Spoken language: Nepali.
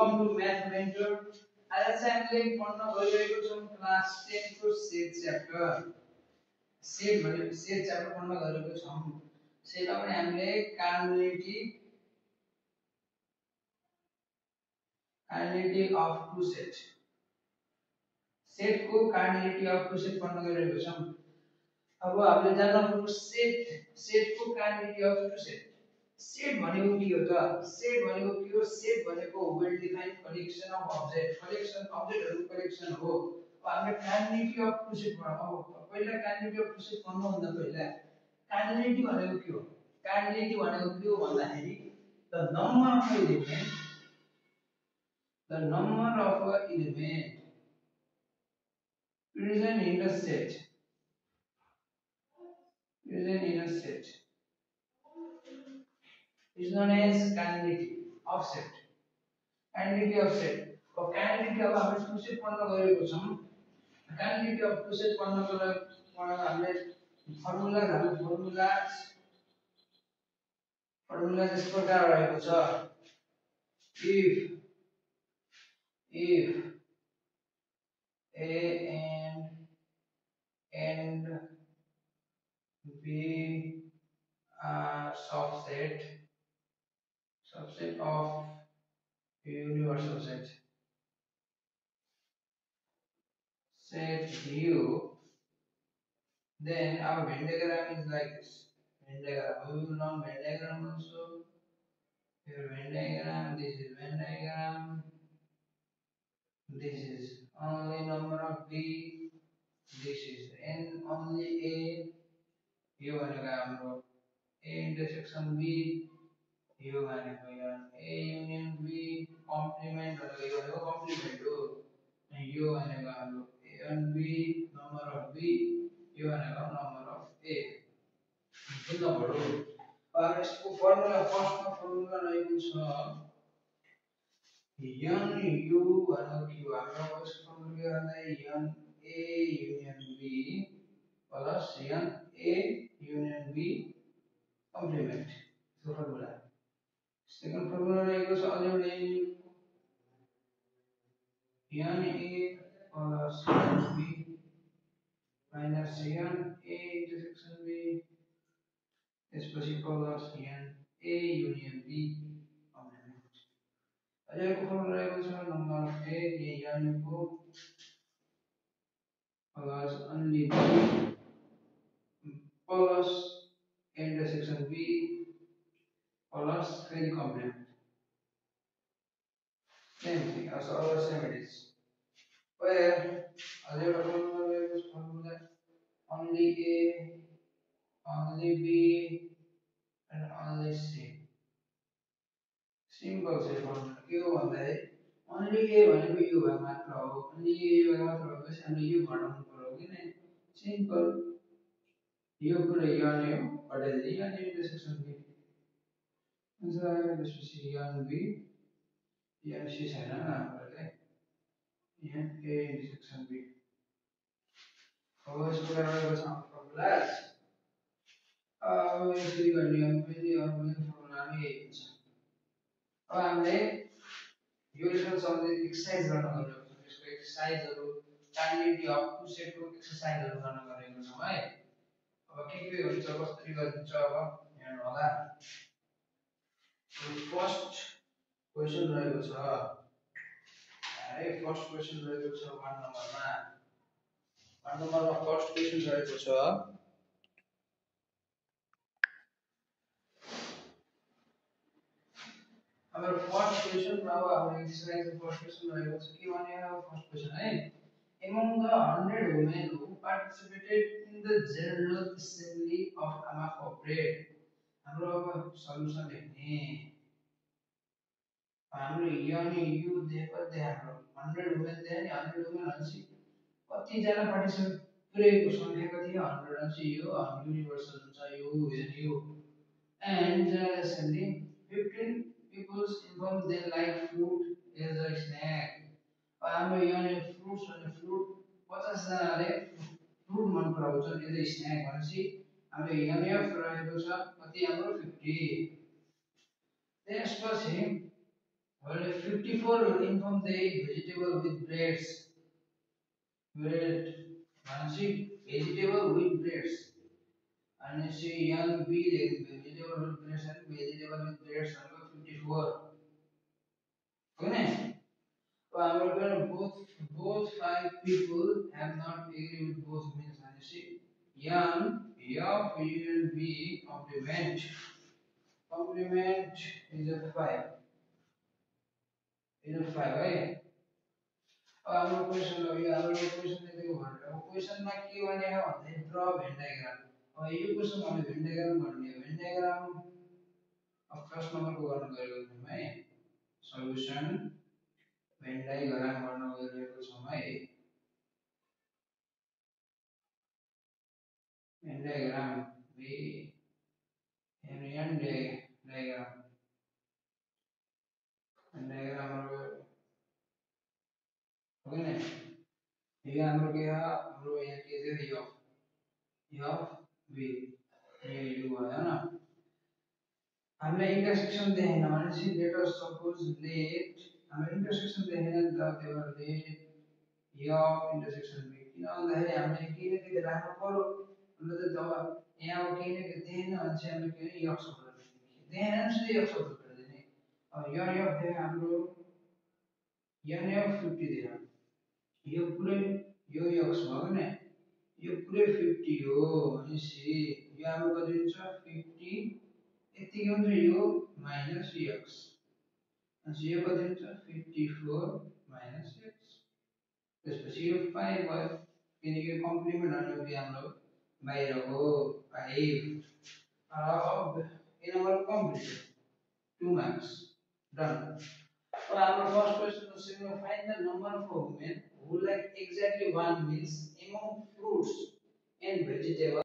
Welcome to math mentor. आज चाहिँ हामीले पढ्न गइरहेको छौं क्लास 10 को सेट च्याप्टर। सेट भनेको सेट च्याप्टर पढ्न गइरहेको छौं। सेटमा पनि हामीले कार्डिनलिटी अफ टु सेट, सेटको कार्डिनलिटी अफ टु सेट पढ्न गइरहेको छौं। अब हामीले जान्न पर्यो सेटको cardinality of two set. Set भनेको के हो त? सेट भनेको के हो? सेट भनेको well defined collection of object, अब्जेक्टहरुको कलेक्सन हो। अब हामीले कार्डिनलिटी अफ टु सेट पढ्छौं। अब पहिला कार्डिनलिटी अफ टु सेट पढ्नु भन्दा पहिला कार्डिनलिटी भनेको के हो? कार्डिनलिटी भनेको के हो भन्दाखेरि the number of element present in the set is known as cardinality of set. Cardinality of set. अब cardinality अब हामीले टु सेट पढ्न गएको छौं। cardinality of टु सेट पढ्नको लागि हामीले फर्मुला यस प्रकार रहेको छ। if A and B are subset of universal set U, then our Venn diagram is like this. Venn diagram, we will know Venn diagram also. Here Venn diagram, this is Venn diagram, this is only number of B, this is n only A, यो भनेको हाम्रो A intersection B, यो भनेको A union B, complement भनेको यो भनेको complement हो। यो भनेको हाम्रो A and B, number of B, यो भनेको number of A। बुझ्नु पर्यो। अब यसको फर्मुला फर्स्टमा फर्मुला रहेको छ n u भनेको के हो? हाम्रो यसको फर्मुला के भन्दा n A union B plus n A union B complement। इसको फर्मुला सेकन्ड फर्मुला रहेको छ already n A plus n B minus n A intersection B त्यसपछि plus n A union B complement। अझैको फर्मुला रहेको छ नम्बर अफ A n को plus only B plus intersection B plus फेरि complement। Same thing as other same it is. Where other formula only A, only B, and only C. Simple say formula क्यों बनता है? Only A भनेको U भाग मात्र हो। only A भाग मात्र हो भने हामीले U घटाउनु पर्यो कि नहीं? Simple। यो कुरा यहाँ नै हो हटाइदिए यहाँ नै इंटरसेक्शन B। आन्सर आयो त्यसपछि यहाँ B यहाँ C छैन हामीलाई यहाँ A इंटरसेक्शन B। अब यसको रहेको छ फर्मुलाज। अब यसरी गर्ने हो फेरि अर्को फर्मुला नै यही हुन्छ। अब हामीले यो लेसन सम्बन्धित एक्सरसाइज गर्न गएको छौं। यसको एक्सरसाइजहरु कार्डिनलिटी अफ टु सेटको एक्सरसाइजहरु गर्न गएको छौं है। अब के हुन्छ कसरी गरिन्छ अब हेर्नु होला। फर्स्ट क्वेशन रहेको छ है। फर्स्ट क्वेशन रहेको छ 1 नम्बरमा। 1 नम्बरमा फर्स्ट क्वेशन रहेको छ हाम्रो फर्स्ट क्वेशन अब हाम्रो एक्सरसाइज फर्स्ट क्वेशन रहेको छ के भनेको फर्स्ट क्वेशन है। Among the 100 women who participated in the General Assembly of AMA Corporate, हाम्रो अब सल्युसन लेख्ने हाम्रो यानी यु दिएको हाम्रो 100 वुमेन दिए नि 100 वुमेन भनेपछि कति जना पार्टिसिपेट पुरैको संख्या कति 100 अनि यो युनिभर्सल हुन्छ यो you and General Assembly 15 people inform they like fruit as a snack। हाम्रो यानी फ्रुट्स अनि फ्रुट 50 जनाले फ्रुट मन पराउँछन् एज अ स्न्याक भनेपछि हाम्रो एमएफ रहेको छ कति हाम्रो 50। त्यसपछि Well, 54 will inform the vegetable with breads. Bread. Manasi, vegetable with breads. And see, young B, vegetable with breads and vegetable with breads, number 54. Okay? So I will get both five people have not agreed with both means. And see, young, F will be complement. Complement is a 5. Is a 5, right? अब क्वेश्चन अभी हाम्रो क्वेश्चन दिएको भनेर अब क्वेश्चनमा के भने हो भन्दा ड्र भेन डायग्राम अब यो क्वेश्चन हामीले भेन डायग्राम गर्ने हो भेन डायग्राम अब फर्स्ट नम्बरको गर्न गएको छौँ है सल्युसन भेन डायग्राम गर्न गएको छौँ है भेन डायग्राम बी एन डायग्राम भेन डायग्राम हो गयो नि यो हाम्रो के हो हाम्रो यहाँ के थियो यो बी ये यो भयो हैन हामीले इंटरसेक्शन देखेन भनेपछि लेट अस सपोज लेट हामीले इंटरसेक्शन देखेन नि त त्यही भएर लेट यो इंटरसेक्शन बी किन भन्दाखेरि हामीले के न के राख्नु पर्यो अन्त त जब यहाँ अब केही न केही देखेन भने चाहिँ हामीले के यो शब्द देखेन नि सिधै यो शब्द दिने अब यो देख्यो हाम्रो यहाँ 50 दिएर यो पुरै यो x भयो नि यो पुरै 50 हो भनेपछि यो हाम्रो कति हुन्छ 50 यतिकै हुन्छ यो माइनस x अनि यो कति हुन्छ 54 माइनस x त्यसपछि यो 5 भयो किनकि कम्प्लिमेन्ट भनेको हाम्रो बाहिरको 5 अब ये number complete 2 marks done. So our first question is find the number of women who like exactly one meals among fruits and vegetables.